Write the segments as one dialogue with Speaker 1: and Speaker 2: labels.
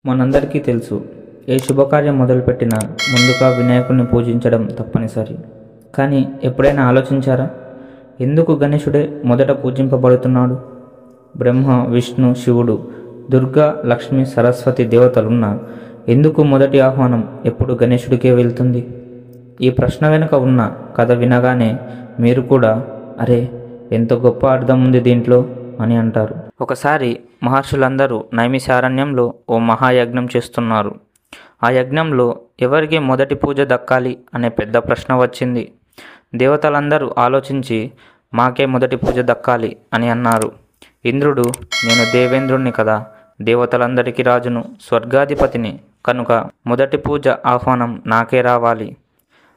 Speaker 1: మనందరికీ తెలుసు, ఏ శుభకార్యం మొదలుపెట్టినా ముందుగా వినాయకుడిని పూజించడం తప్పనిసరి. కానీ ఎప్పుడైనా ఆలోచించారా, ఎందుకు గణేశుడే మొదట పూజింపబడుతున్నాడు? బ్రహ్మ, విష్ణు, శివుడు, దుర్గా, లక్ష్మి, సరస్వతి దేవతలున్నా ఎందుకు మొదటి ఆహ్వానం ఎప్పుడు గణేశుడికే వెళ్తుంది? ఈ ప్రశ్న వెనుక ఉన్న కథ వినగానే మీరు కూడా అరే, ఎంత గొప్ప అర్థం ఉంది దీంట్లో అని అంటారు. ఒకసారి మహర్షులందరూ నైమిషారణ్యంలో ఓ మహాయజ్ఞం చేస్తున్నారు. ఆ యజ్ఞంలో ఎవరికి మొదటి పూజ దక్కాలి అనే పెద్ద ప్రశ్న వచ్చింది. దేవతలందరూ ఆలోచించి మాకే మొదటి పూజ దక్కాలి అని అన్నారు. ఇంద్రుడు, నేను దేవేంద్రుణ్ణి కదా, దేవతలందరికీ రాజును, స్వర్గాధిపతిని, కనుక మొదటి పూజ ఆహ్వానం నాకే రావాలి.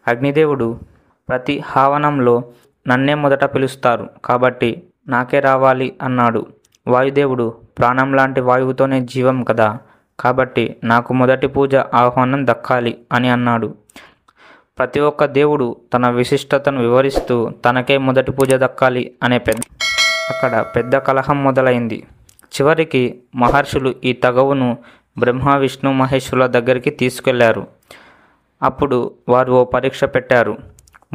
Speaker 1: అగ్నిదేవుడు, ప్రతి హవనంలో నన్నే మొదట పిలుస్తారు కాబట్టి నాకే రావాలి అన్నాడు. వాయుదేవుడు, ప్రాణం లాంటి వాయువుతోనే జీవం కదా, కాబట్టి నాకు మొదటి పూజ ఆహ్వానం దక్కాలి అని అన్నాడు. ప్రతి ఒక్క దేవుడు తన విశిష్టతను వివరిస్తూ తనకే మొదటి పూజ దక్కాలి అనే అక్కడ పెద్ద కలహం మొదలైంది. చివరికి మహర్షులు ఈ తగవును బ్రహ్మ, విష్ణు, మహేశ్వరుల దగ్గరికి తీసుకెళ్లారు. అప్పుడు వారు ఓ పరీక్ష పెట్టారు.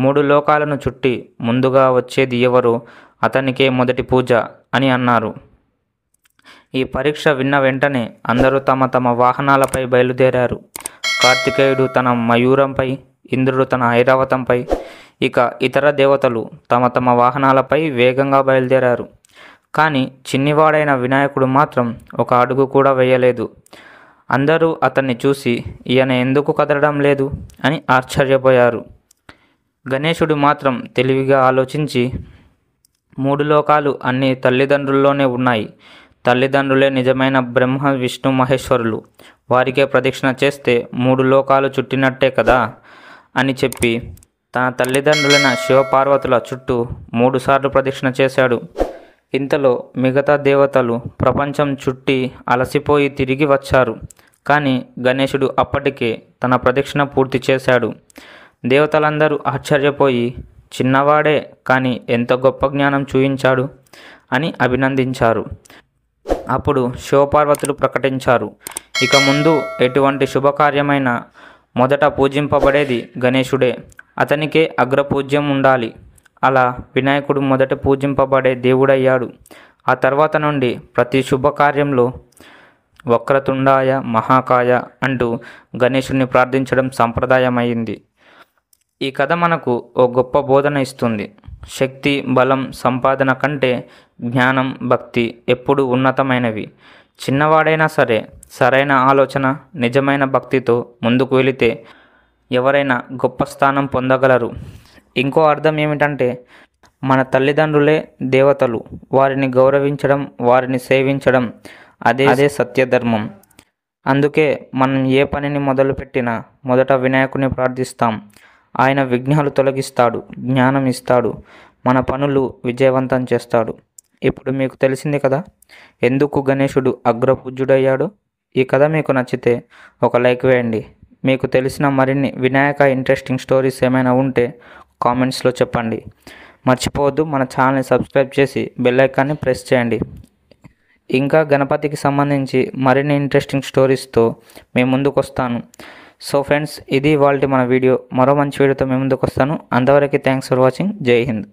Speaker 1: 3 లోకాలను చుట్టి ముందుగా వచ్చేది ఎవరో అతనికే మొదటి పూజ అని అన్నారు. ఈ పరీక్ష విన్న వెంటనే అందరూ తమ తమ వాహనాలపై బయలుదేరారు. కార్తికేయుడు తన మయూరంపై, ఇంద్రుడు తన ఐరావతంపై, ఇక ఇతర దేవతలు తమ తమ వాహనాలపై వేగంగా బయలుదేరారు. కానీ చిన్నివాడైన వినాయకుడు మాత్రం ఒక అడుగు కూడా వేయలేదు. అందరూ అతన్ని చూసి ఈయన ఎందుకు కదలడం లేదు అని ఆశ్చర్యపోయారు. గణేశుడు మాత్రం తెలివిగా ఆలోచించి 3 లోకాలు అన్ని తల్లిదండ్రుల్లోనే ఉన్నాయి. తల్లిదండ్రులే నిజమైన బ్రహ్మ, విష్ణు, మహేశ్వరులు. వారికే ప్రదక్షిణ చేస్తే 3 లోకాలు చుట్టినట్టే కదా అని చెప్పి తన తల్లిదండ్రులైన శివపార్వతుల చుట్టూ 3 సార్లు ప్రదక్షిణ చేశాడు. ఇంతలో మిగతా దేవతలు ప్రపంచం చుట్టి అలసిపోయి తిరిగి వచ్చారు. కానీ గణేశుడు అప్పటికే తన ప్రదక్షిణ పూర్తి చేశాడు. దేవతలందరూ ఆశ్చర్యపోయి, చిన్నవాడే కానీ ఎంత గొప్ప జ్ఞానం చూయించాడు అని అభినందించారు. అప్పుడు శివపార్వతులు ప్రకటించారు, ఇక ముందు ఎటువంటి శుభకార్యమైనా మొదట పూజింపబడేది గణేశుడే, అతనికే అగ్రపూజ్యం ఉండాలి. అలా వినాయకుడు మొదట పూజింపబడే దేవుడయ్యాడు. ఆ తర్వాత నుండి ప్రతి శుభకార్యంలో వక్రతుండాయ మహాకాయ అంటూ గణేశుడిని ప్రార్థించడం సంప్రదాయమైంది. ఈ కథ మనకు ఓ గొప్ప బోధన ఇస్తుంది. శక్తి, బలం, సంపాదన కంటే జ్ఞానం, భక్తి ఎప్పుడూ ఉన్నతమైనవి. చిన్నవాడైనా సరే సరైన ఆలోచన, నిజమైన భక్తితో ముందుకు వెళితే ఎవరైనా గొప్ప స్థానం పొందగలరు. ఇంకో అర్థం ఏమిటంటే, మన తల్లిదండ్రులే దేవతలు, వారిని గౌరవించడం, వారిని సేవించడం అదే సత్యధర్మం. అందుకే మనం ఏ పనిని మొదలుపెట్టినా మొదట వినాయకుని ప్రార్థిస్తాం. ఆయన విఘ్నాలు తొలగిస్తాడు, జ్ఞానం ఇస్తాడు, మన పనులు విజయవంతం చేస్తాడు. ఇప్పుడు మీకు తెలిసింది కదా ఎందుకు గణేశుడు అగ్రపూజ్యుడయ్యాడు. ఈ కథ మీకు నచ్చితే ఒక లైక్ వేయండి. మీకు తెలిసిన మరిన్ని వినాయక ఇంట్రెస్టింగ్ స్టోరీస్ ఏమైనా ఉంటే కామెంట్స్లో చెప్పండి. మర్చిపోవద్దు, మన ఛానల్ని సబ్స్క్రైబ్ చేసి బెల్ ఐకాన్ని ప్రెస్ చేయండి. ఇంకా గణపతికి సంబంధించి మరిన్ని ఇంట్రెస్టింగ్ స్టోరీస్తో మేము ముందుకు వస్తాను. సో ఫ్రెండ్స్, ఇది ఇవాల్టి మన వీడియో. మరో మంచి వీడియోతో మేము ముందుకు వస్తాను. అంతవరకు థ్యాంక్స్ ఫర్ వాచింగ్. జై హింద్.